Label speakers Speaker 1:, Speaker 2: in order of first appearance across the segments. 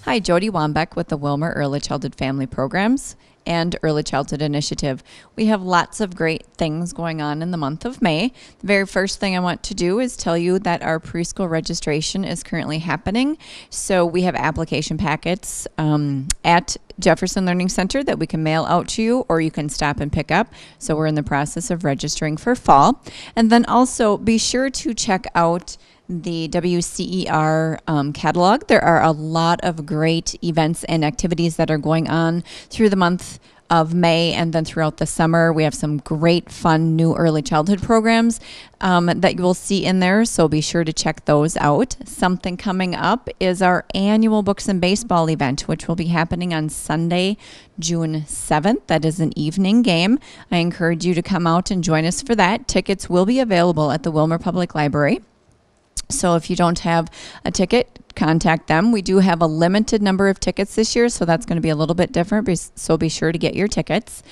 Speaker 1: Hi, Jody Wambeck with the Willmar Early Childhood Family Programs and Early Childhood Initiative. We have lots of great things going on in the month of May. The very first thing I want to do is tell you that our preschool registration is currently happening. So we have application packets at Jefferson Learning Center that we can mail out to you, or you can stop and pick up. So we're in the process of registering for fall. And then also be sure to check out the WCER catalog. There are a lot of great events and activities that are going on through the month of May and then throughout the summer. We have some great fun new early childhood programs that you will see in there, so be sure to check those out. Something coming up is our annual Books and Baseball event, which will be happening on Sunday, June 7th. That is an evening game. I encourage you to come out and join us for that. Tickets will be available at the Willmar Public Library. So if you don't have a ticket, contact them. We do have a limited number of tickets this year, so that's going to be a little bit different, so be sure to get your tickets.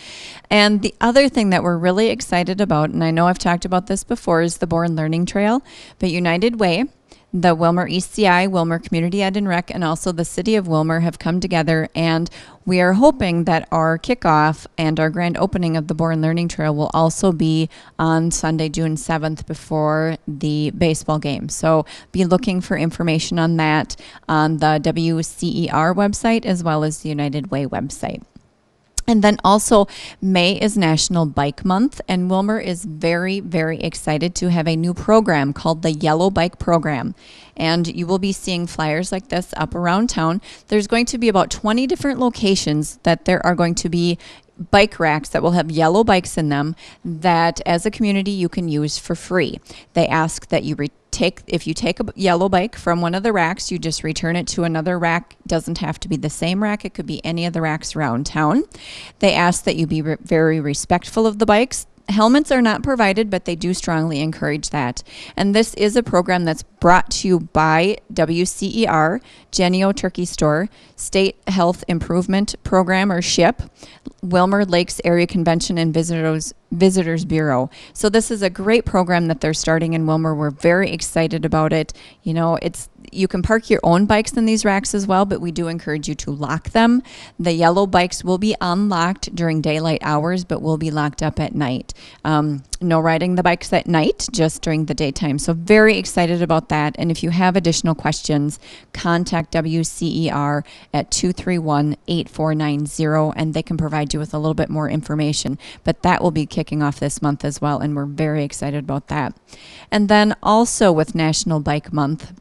Speaker 1: And the other thing that we're really excited about, and I know I've talked about this before, is the Born Learning Trail, but United Way, the Willmar ECI, Willmar Community Ed and Rec, and also the City of Willmar have come together, and we are hoping that our kickoff and our grand opening of the Born Learning Trail will also be on Sunday, June 7th before the baseball game. So be looking for information on that on the WCER website as well as the United Way website. And then also, May is National Bike Month, and Willmar is very, very excited to have a new program called the Yellow Bike Program. And you will be seeing flyers like this up around town. There's going to be about 20 different locations that there are going to be bike racks that will have yellow bikes in them that as a community you can use for free. They ask that you if you take a yellow bike from one of the racks, you just return it to another rack. It doesn't have to be the same rack. It could be any of the racks around town. They ask that you be very respectful of the bikes. Helmets are not provided, but they do strongly encourage that. And this is a program that's brought to you by WCER, Genio Turkey Store, State Health Improvement Program, or SHIP, Willmar Lakes Area Convention and Visitors Bureau. So this is a great program that they're starting in Willmar. We're very excited about it. You know, you can park your own bikes in these racks as well, but we do encourage you to lock them. The yellow bikes will be unlocked during daylight hours, but will be locked up at night. No riding the bikes at night, just during the daytime. So very excited about that. And if you have additional questions, contact WCER at 231-8490, and they can provide you with a little bit more information. But that will be kicking off this month as well, and we're very excited about that. And then also with National Bike Month,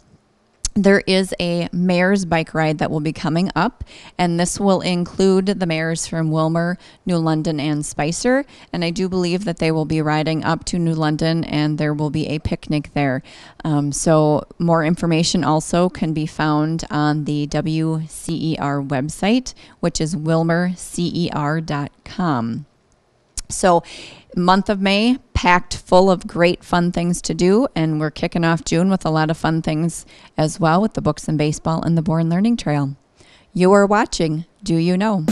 Speaker 1: there is a mayor's bike ride that will be coming up, and this will include the mayors from Willmar, New London, and Spicer. And I do believe that they will be riding up to New London, and there will be a picnic there. So more information also can be found on the WCER website, which is willmarcer.com. So month of May, packed full of great fun things to do, and we're kicking off June with a lot of fun things as well with the Books and Baseball and the Born Learning Trail. You are watching Do You Know?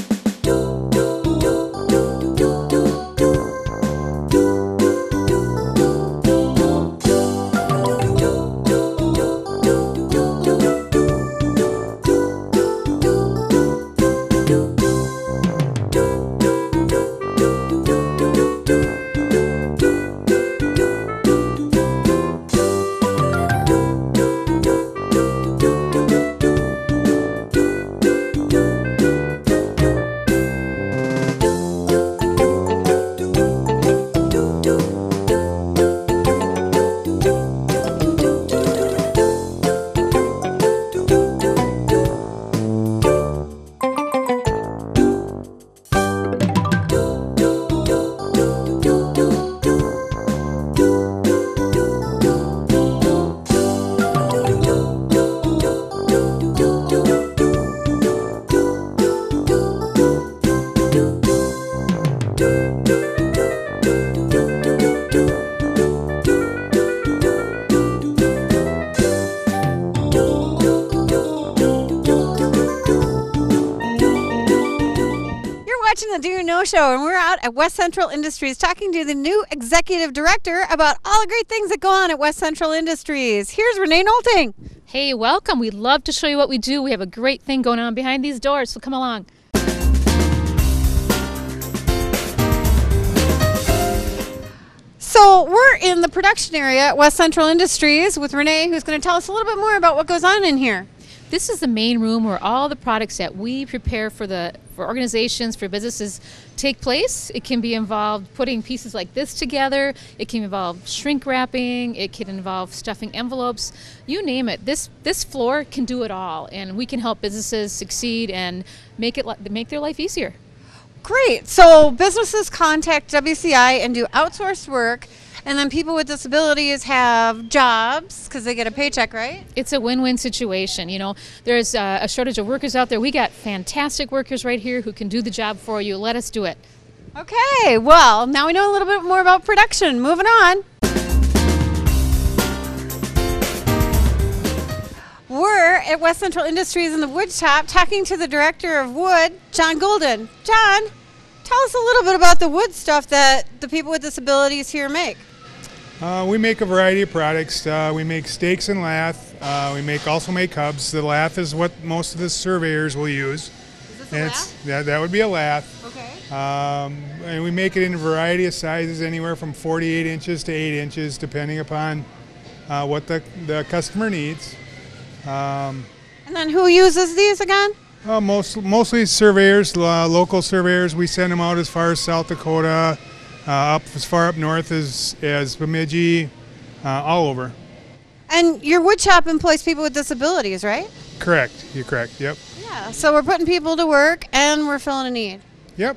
Speaker 2: watching the Do You Know Show, and we're out at West Central Industries talking to the new executive director about all the great things that go on at West Central Industries. Here's Renee Nolting.
Speaker 3: Hey, welcome. We'd love to show you what we do. We have a great thing going on behind these doors, so come along.
Speaker 2: So we're in the production area at West Central Industries with Renee, who's going to tell us a little bit more about what goes on in here.
Speaker 3: This is the main room where all the products that we prepare for organizations, for businesses take place. It can be involved putting pieces like this together. It can involve shrink wrapping. It can involve stuffing envelopes. You name it. This floor can do it all, and we can help businesses succeed and make their life easier.
Speaker 2: Great. So businesses contact WCI and do outsourced work, and then people with disabilities have jobs because they get a paycheck, right?
Speaker 3: It's a win-win situation. You know, there's a shortage of workers out there. We got fantastic workers right here who can do the job for you. Let us do it.
Speaker 2: Okay. Well, now we know a little bit more about production. Moving on. We're at West Central Industries in the wood shop talking to the director of wood, John Golden. John, tell us a little bit about the wood stuff that the people with disabilities here make.
Speaker 4: We make a variety of products. We make stakes and lath. We also make hubs. The lath is what most of the surveyors will use.
Speaker 2: Is this a lath?
Speaker 4: That would be a lath.
Speaker 2: Okay.
Speaker 4: And we make it in a variety of sizes, anywhere from 48 inches to 8 inches, depending upon what the customer needs.
Speaker 2: And then who uses these again?
Speaker 4: Mostly surveyors, local surveyors. We send them out as far as South Dakota, up as far up north as Bemidji, all over.
Speaker 2: And your wood shop employs people with disabilities, right?
Speaker 4: Correct. You're correct. Yep.
Speaker 2: Yeah. So we're putting people to work and we're filling a need.
Speaker 4: Yep.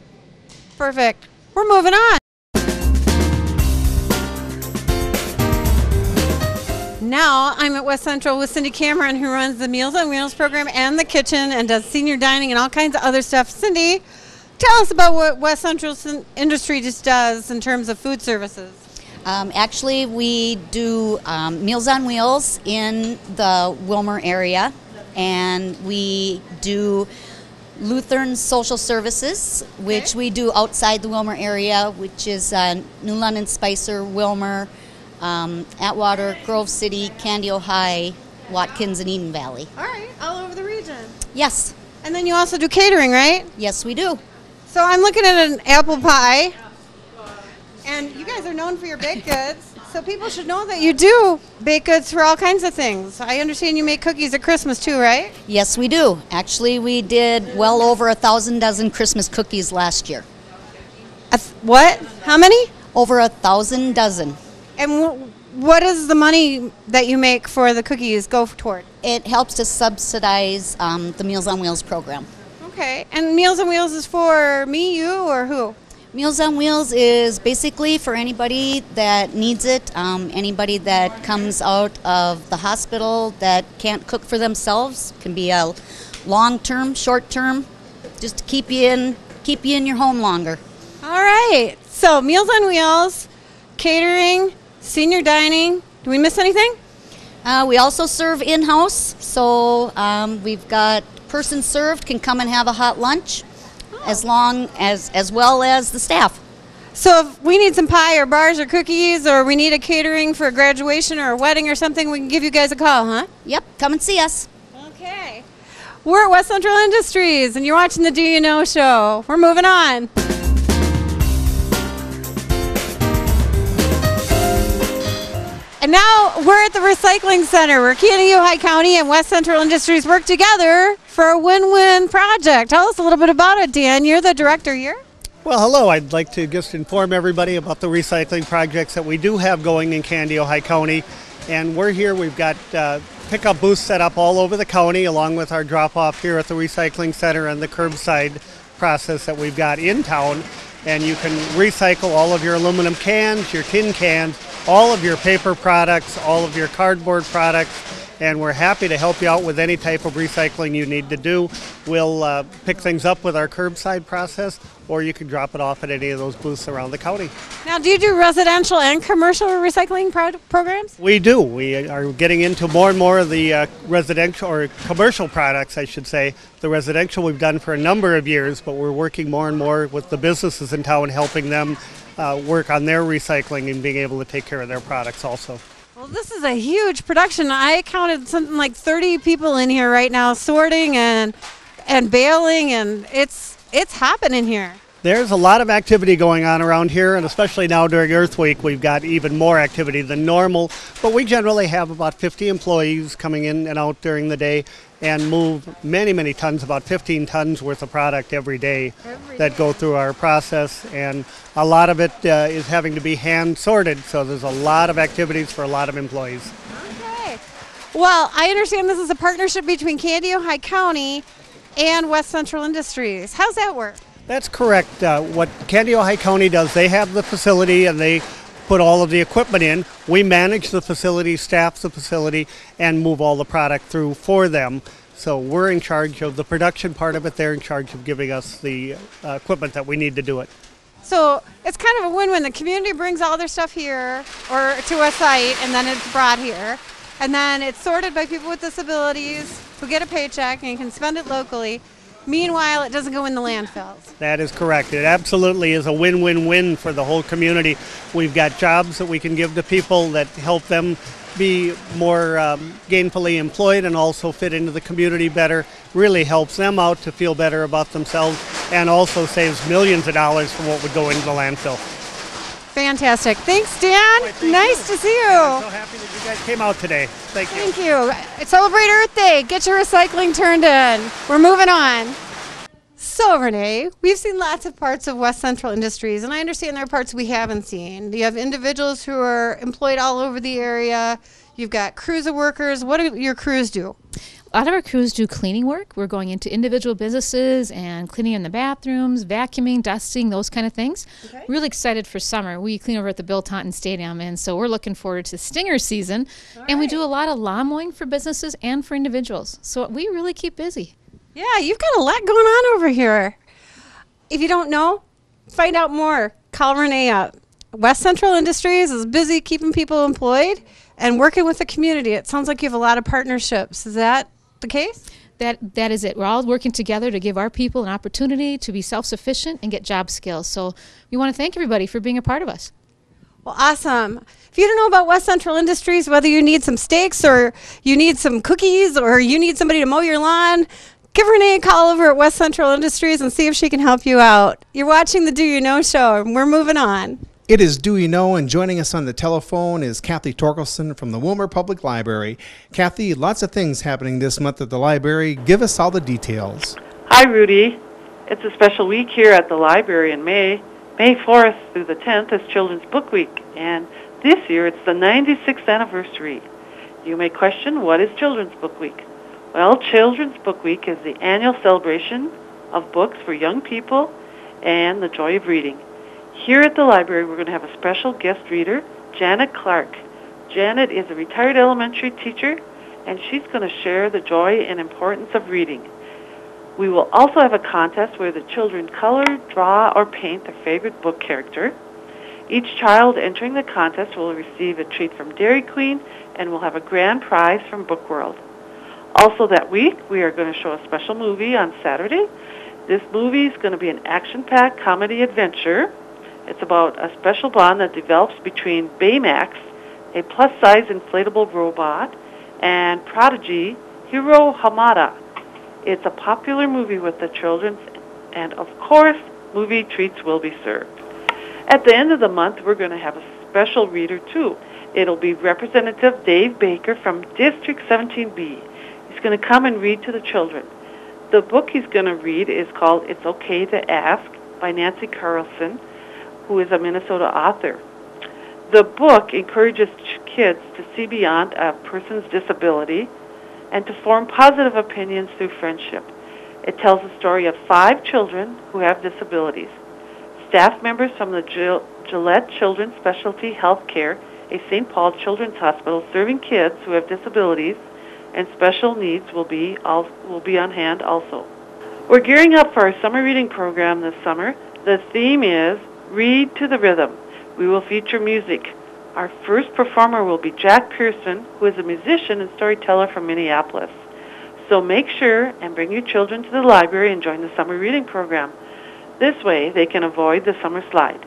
Speaker 2: Perfect. We're moving on. Now I'm at West Central with Cindy Cameron, who runs the Meals on Wheels program and the kitchen and does senior dining and all kinds of other stuff. Cindy, tell us about what West Central Industry just does in terms of food services.
Speaker 5: Actually, we do Meals on Wheels in the Willmar area, and we do Lutheran Social Services, which we do outside the Willmar area, which is New London, Spicer, Willmar, Atwater, Grove City, Candy, High, Watkins, and Eden Valley.
Speaker 2: All right, all over the region.
Speaker 5: Yes.
Speaker 2: And then you also do catering, right?
Speaker 5: Yes, we do.
Speaker 2: So I'm looking at an apple pie, and you guys are known for your baked goods, so people should know that you do baked goods for all kinds of things. I understand you make cookies at Christmas too, right?
Speaker 5: Yes, we do. Actually, we did well over 1,000 dozen Christmas cookies last year.
Speaker 2: What? How many?
Speaker 5: Over 1,000 dozen.
Speaker 2: And what does the money that you make for the cookies go toward?
Speaker 5: It helps to subsidize the Meals on Wheels program.
Speaker 2: Okay. And Meals on Wheels is for me, you, or who?
Speaker 5: Meals on Wheels is basically for anybody that needs it, anybody that comes out of the hospital that can't cook for themselves. Can be a long-term, short-term, just to keep you in your home longer.
Speaker 2: All right. So Meals on Wheels, catering, senior dining. Do we miss anything?
Speaker 5: We also serve in-house, so we've got person served can come and have a hot lunch, as well as the staff.
Speaker 2: So if we need some pie or bars or cookies, or we need a catering for a graduation or a wedding or something, we can give you guys a call, huh?
Speaker 5: Yep, come and see us.
Speaker 2: Okay. We're at West Central Industries, and you're watching the Do You Know show. We're moving on. And now we're at the recycling center where Candy County and West Central Industries work together for a win-win project. Tell us a little bit about it, Dan. You're the director here.
Speaker 6: Well, hello. I'd like to just inform everybody about the recycling projects that we do have going in Candy, County. And we're here. We've got pickup booths set up all over the county, along with our drop-off here at the recycling center and the curbside process that we've got in town. And you can recycle all of your aluminum cans, your tin cans, all of your paper products, all of your cardboard products, and we're happy to help you out with any type of recycling you need to do. We'll pick things up with our curbside process, or you can drop it off at any of those booths around the county.
Speaker 2: Now, do you do residential and commercial recycling programs?
Speaker 6: We do. We are getting into more and more of the residential or commercial products, I should say. The residential we've done for a number of years, but we're working more and more with the businesses in town, helping them work on their recycling and being able to take care of their products also.
Speaker 2: Well, this is a huge production. I counted something like 30 people in here right now, sorting and baling, and it's happening here.
Speaker 6: There's a lot of activity going on around here, and especially now during Earth Week, we've got even more activity than normal. But we generally have about 50 employees coming in and out during the day and move many, many tons, about 15 tons worth of product every day that go through our process. And a lot of it is having to be hand sorted, so there's a lot of activities for a lot of employees.
Speaker 2: Okay. Well, I understand this is a partnership between Candy, Ohio County and West Central Industries. How's that work?
Speaker 6: That's correct. What Candy, Ohio County does, they have the facility and they put all of the equipment in. We manage the facility, staff the facility, and move all the product through for them. So we're in charge of the production part of it. They're in charge of giving us the equipment that we need to do it.
Speaker 2: So it's kind of a win-win. The community brings all their stuff here or to a site, and then it's brought here. And then it's sorted by people with disabilities who get a paycheck and can spend it locally. Meanwhile, it doesn't go in the landfills.
Speaker 6: That is correct. It absolutely is a win-win-win for the whole community. We've got jobs that we can give to people that help them be more gainfully employed and also fit into the community better. Really helps them out to feel better about themselves and also saves millions of dollars from what would go into the landfill.
Speaker 2: Fantastic. Thanks, Dan. Nice to see you.
Speaker 6: I'm so happy that you guys came out today. Thank you.
Speaker 2: Thank you. Celebrate Earth Day. Get your recycling turned in. We're moving on. So, Renee, we've seen lots of parts of West Central Industries, and I understand there are parts we haven't seen. You have individuals who are employed all over the area. You've got crews of workers. What do your crews do?
Speaker 3: A lot of our crews do cleaning work. We're going into individual businesses and cleaning in the bathrooms, vacuuming, dusting, those kind of things. Okay. Really excited for summer. We clean over at the Bill Taunton Stadium, and so we're looking forward to Stinger season. And we do a lot of lawn mowing for businesses and for individuals. So we really keep busy.
Speaker 2: Yeah, you've got a lot going on over here. If you don't know, find out more. Call Renee up. West Central Industries is busy keeping people employed and working with the community. It sounds like you have a lot of partnerships. Is that the case?
Speaker 3: That is it. We're all working together to give our people an opportunity to be self-sufficient and get job skills. So we want to thank everybody for being a part of us.
Speaker 2: Well, awesome. If you don't know about West Central Industries, whether you need some steaks or you need some cookies or you need somebody to mow your lawn, give Renee a call over at West Central Industries and see if she can help you out. You're watching the Do You Know Show, and we're moving on.
Speaker 7: It is Do You Know, and joining us on the telephone is Kathy Torkelson from the Willmar Public Library. Kathy, lots of things happening this month at the library. Give us all the details.
Speaker 8: Hi, Rudy. It's a special week here at the library in May. May 4th through the 10th is Children's Book Week, and this year it's the 96th anniversary. You may question, what is Children's Book Week? Well, Children's Book Week is the annual celebration of books for young people and the joy of reading. Here at the library, we're going to have a special guest reader, Janet Clark. Janet is a retired elementary teacher, and she's going to share the joy and importance of reading. We will also have a contest where the children color, draw, or paint their favorite book character. Each child entering the contest will receive a treat from Dairy Queen, and will have a grand prize from Book World. Also that week, we are going to show a special movie on Saturday. This movie is going to be an action-packed comedy adventure. It's about a special bond that develops between Baymax, a plus-size inflatable robot, and Prodigy, Hiro Hamada. It's a popular movie with the children, and of course, movie treats will be served. At the end of the month, we're going to have a special reader, too. It'll be Representative Dave Baker from District 17B. He's going to come and read to the children. The book he's going to read is called It's Okay to Ask by Nancy Carlson, who is a Minnesota author. The book encourages kids to see beyond a person's disability and to form positive opinions through friendship. It tells the story of 5 children who have disabilities. Staff members from the Gillette Children's Specialty Healthcare, a St. Paul Children's Hospital serving kids who have disabilities and special needs, will be on hand also. We're gearing up for our summer reading program this summer. The theme is Read to the Rhythm. We will feature music. Our first performer will be Jack Pearson, who is a musician and storyteller from Minneapolis. So make sure and bring your children to the library and join the summer reading program. This way, they can avoid the summer slide.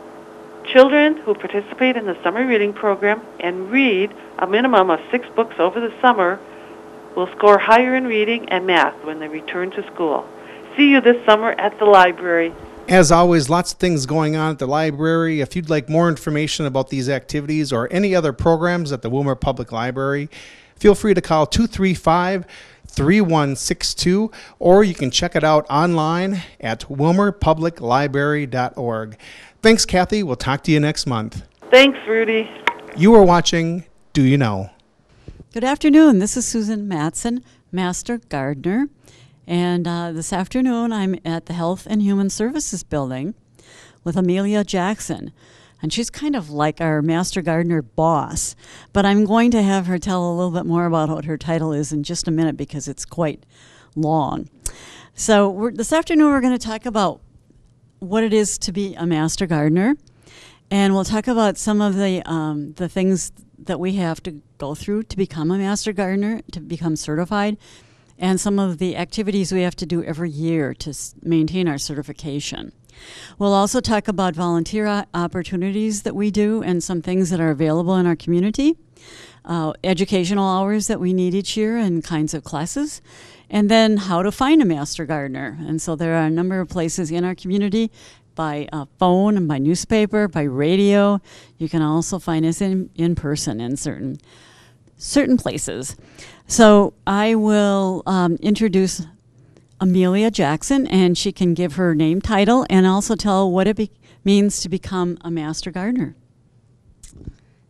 Speaker 8: Children who participate in the summer reading program and read a minimum of 6 books over the summer will score higher in reading and math when they return to school. See you this summer at the library.
Speaker 7: As always, lots of things going on at the library. If you'd like more information about these activities or any other programs at the Willmar Public Library, feel free to call 235-3162, or you can check it out online at wilmarpubliclibrary.org. Thanks, Kathy. We'll talk to you next month.
Speaker 8: Thanks, Rudy.
Speaker 7: You are watching Do You Know?
Speaker 9: Good afternoon. This is Susan Matson, Master Gardener. And this afternoon, I'm at the Health and Human Services Building with Amelia Jackson. And she's kind of like our Master Gardener boss. But I'm going to have her tell a little bit more about what her title is in just a minute because it's quite long. So this afternoon, we're going to talk about what it is to be a Master Gardener. And we'll talk about some of the things that we have to go through to become a Master Gardener, to become certified, and some of the activities we have to do every year to maintain our certification. We'll also talk about volunteer opportunities that we do and some things that are available in our community, educational hours that we need each year and kinds of classes, and then how to find a Master Gardener. And so there are a number of places in our community by phone and by newspaper, by radio. You can also find us in person in certain places. So I will introduce Amelia Jackson, and she can give her name, title, and also tell what it means to become a Master Gardener.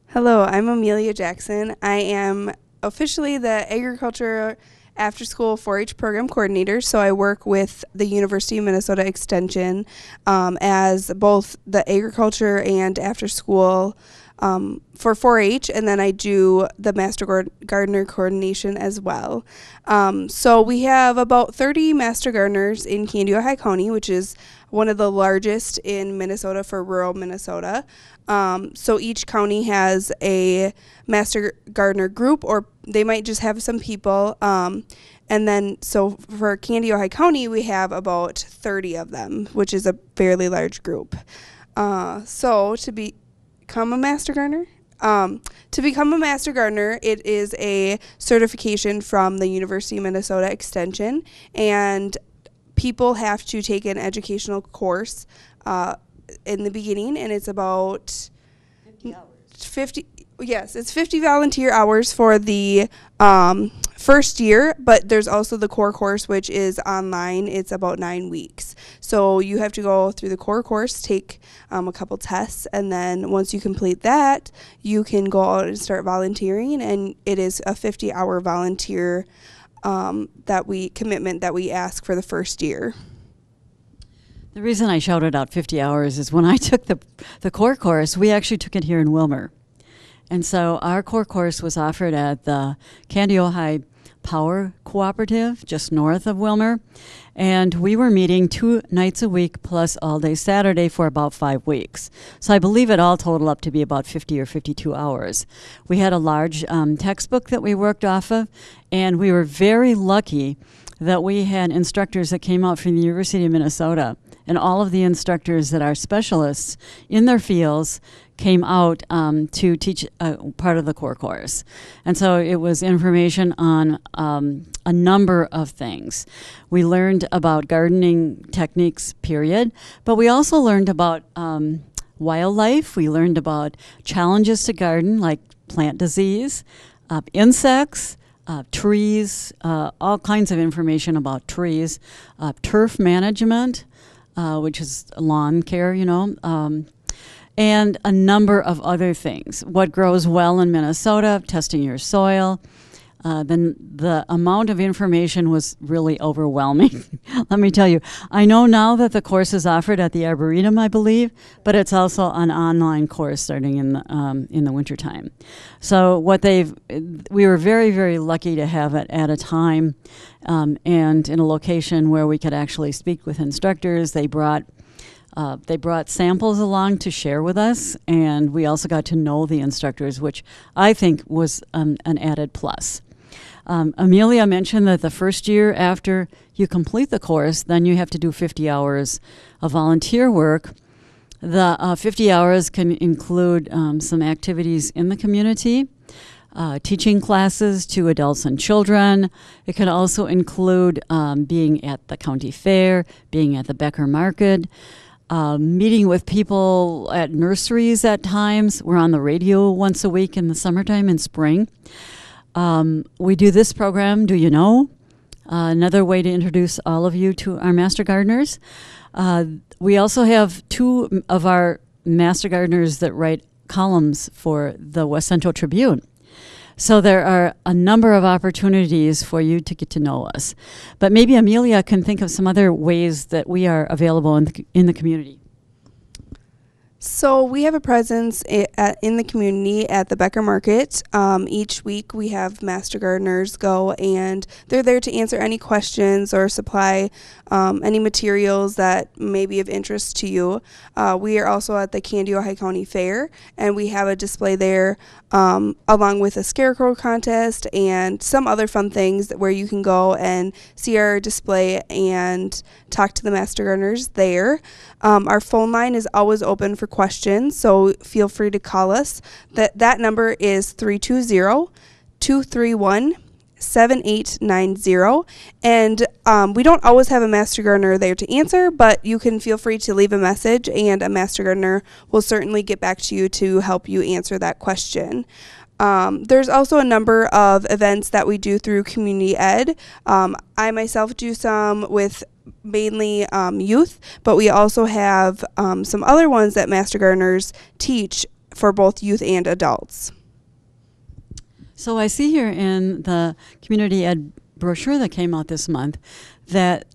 Speaker 10: Hello, I'm Amelia Jackson. I am officially the Agriculture After School 4-H Program Coordinator, so I work with the University of Minnesota Extension as both the agriculture and after school for 4-H, and then I do the Master Gardener coordination as well. So we have about 30 Master Gardeners in Candido County, which is one of the largest in Minnesota for rural Minnesota. So each county has a Master Gardener group, or they might just have some people. And then, so for Candido County, we have about 30 of them, which is a fairly large group. So to become a Master Gardener, it is a certification from the University of Minnesota Extension, and people have to take an educational course in the beginning, and it's about 50 hours. It's 50 volunteer hours for the first year, but there's also the core course, which is online. It's about 9 weeks. So you have to go through the core course, take a couple tests, and then once you complete that, you can go out and start volunteering, and it is a 50-hour volunteer commitment that we ask for the first year.
Speaker 9: The reason I shouted out 50 hours is when I took the core course, we actually took it here in Willmar. And so our core course was offered at the Candido High Power Cooperative, just north of Willmar. And we were meeting 2 nights a week plus all day Saturday for about 5 weeks. So I believe it all totaled up to be about 50 or 52 hours. We had a large textbook that we worked off of, and we were very lucky that we had instructors that came out from the University of Minnesota. And all of the instructors that are specialists in their fields came out to teach part of the core course. And so it was information on a number of things. We learned about gardening techniques, period, but we also learned about wildlife. We learned about challenges to garden, like plant disease, insects, trees, all kinds of information about trees, turf management, which is lawn care, and a number of other things. What grows well in Minnesota, testing your soil. Then the amount of information was really overwhelming. Let me tell you, I know now that the course is offered at the Arboretum, I believe, but it's also an online course starting in the wintertime. So we were very, very lucky to have it at a time and in a location where we could actually speak with instructors. They brought samples along to share with us, and we also got to know the instructors, which I think was an added plus. Amelia mentioned that the first year after you complete the course, then you have to do 50 hours of volunteer work The 50 hours can include some activities in the community, teaching classes to adults and children. It can also include being at the county fair, being at the Becker Market, meeting with people at nurseries at times. We're on the radio once a week in the summertime and spring. We do this program, Do You Know? Another way to introduce all of you to our Master Gardeners. We also have two of our Master Gardeners that write columns for the West Central Tribune. So there are a number of opportunities for you to get to know us. But maybe Amelia can think of some other ways that we are available in the community.
Speaker 10: So we have a presence in the community at the Becker Market. Each week we have Master Gardeners go, and they're there to answer any questions or supply any materials that may be of interest to you. We are also at the Candy-Ojai County Fair, and we have a display there along with a scarecrow contest and some other fun things where you can go and see our display and talk to the Master Gardeners there. Our phone line is always open for questions, so feel free to call us. That number is 320-231-7890, and we don't always have a Master Gardener there to answer, but you can feel free to leave a message, and a Master Gardener will certainly get back to you to help you answer that question. There's also a number of events that we do through Community Ed. I myself do some with mainly youth, but we also have some other ones that Master Gardeners teach for both youth and adults.
Speaker 9: So I see here in the Community Ed brochure that came out this month that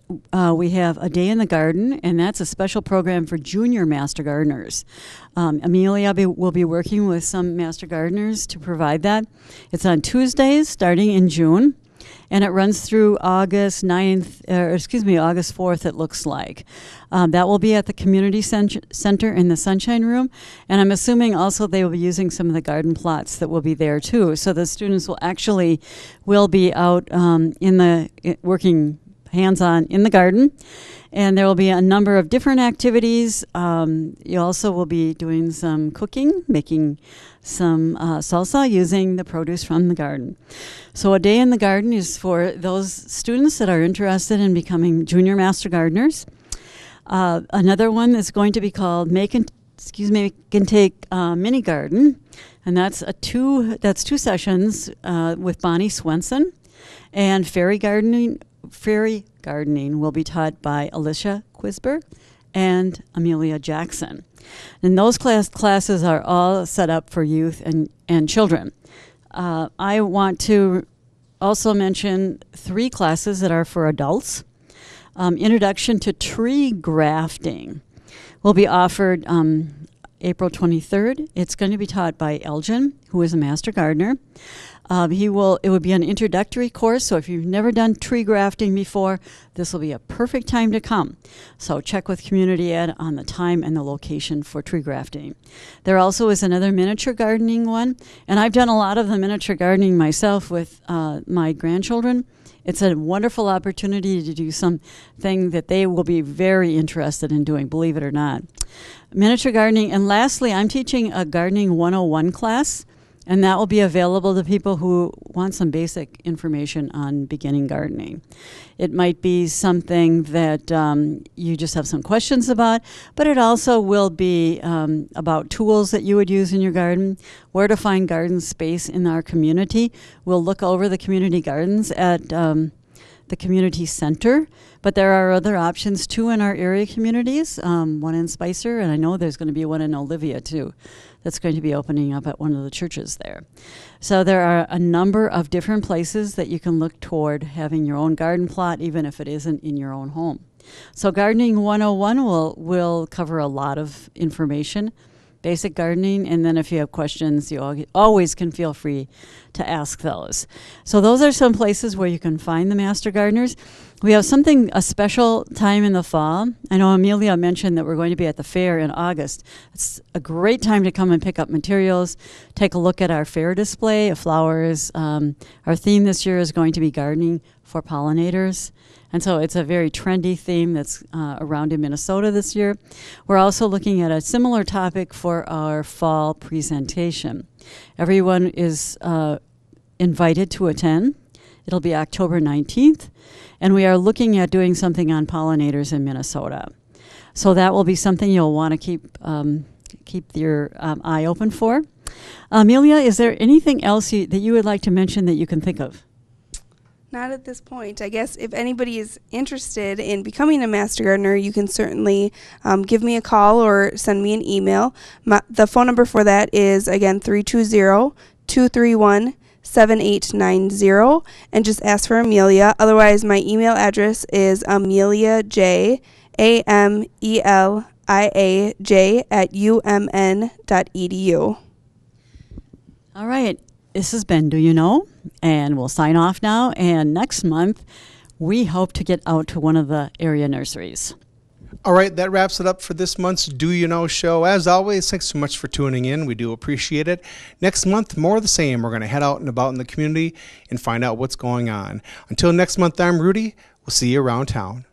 Speaker 9: we have a day in the garden, and that's a special program for junior Master Gardeners. Amelia will be working with some Master Gardeners to provide that. It's on Tuesdays starting in June, and it runs through August 4th, it looks like. That will be at the Community Center in the Sunshine Room, and I'm assuming also they will be using some of the garden plots that will be there too. So the students will be out working hands-on in the garden, and there will be a number of different activities. You also will be doing some cooking, making some salsa using the produce from the garden. So a day in the garden is for those students that are interested in becoming junior Master Gardeners. Another one is going to be called Make and Take Mini Garden, and that's two sessions with Bonnie Swenson, and fairy gardening will be taught by Alicia Quisberg and Amelia Jackson. And those classes are all set up for youth and children. I want to also mention 3 classes that are for adults. Introduction to Tree Grafting will be offered April 23rd. It's going to be taught by Elgin, who is a Master Gardener. It would be an introductory course, so if you've never done tree grafting before, this will be a perfect time to come. So check with Community Ed on the time and the location for tree grafting. There also is another miniature gardening one, and I've done a lot of the miniature gardening myself with my grandchildren. It's a wonderful opportunity to do something that they will be very interested in doing, believe it or not. Miniature gardening, and lastly, I'm teaching a Gardening 101 class, and that will be available to people who want some basic information on beginning gardening. It might be something that you just have some questions about, but it also will be about tools that you would use in your garden, where to find garden space in our community. We'll look over the community gardens at the community center, but there are other options too in our area communities, one in Spicer, and I know there's going to be one in Olivia too that's going to be opening up at one of the churches there. So there are a number of different places that you can look toward having your own garden plot, even if it isn't in your own home. So Gardening 101 will cover a lot of information, basic gardening, and then if you have questions, you always can feel free to ask those. So those are some places where you can find the Master Gardeners. We have a special time in the fall. I know Amelia mentioned that we're going to be at the fair in August. It's a great time to come and pick up materials, take a look at our fair display of flowers. Our theme this year is going to be gardening for pollinators. And so it's a very trendy theme that's around in Minnesota this year. We're also looking at a similar topic for our fall presentation. Everyone is invited to attend. It'll be October 19th, and we are looking at doing something on pollinators in Minnesota. So that will be something you'll want to keep your eye open for. Amelia, is there anything else that you would like to mention that you can think of?
Speaker 10: Not at this point. I guess if anybody is interested in becoming a Master Gardener, you can certainly give me a call or send me an email. The phone number for that is, again, 320-231-7890, and just ask for Amelia. Otherwise, my email address is ameliaj@umn.edu.
Speaker 9: All right. This has been Do You Know? And we'll sign off now. And next month, we hope to get out to one of the area nurseries.
Speaker 7: All right, that wraps it up for this month's Do You Know show. As always, thanks so much for tuning in. We do appreciate it. Next month, more of the same. We're going to head out and about in the community and find out what's going on. Until next month, I'm Rudy. We'll see you around town.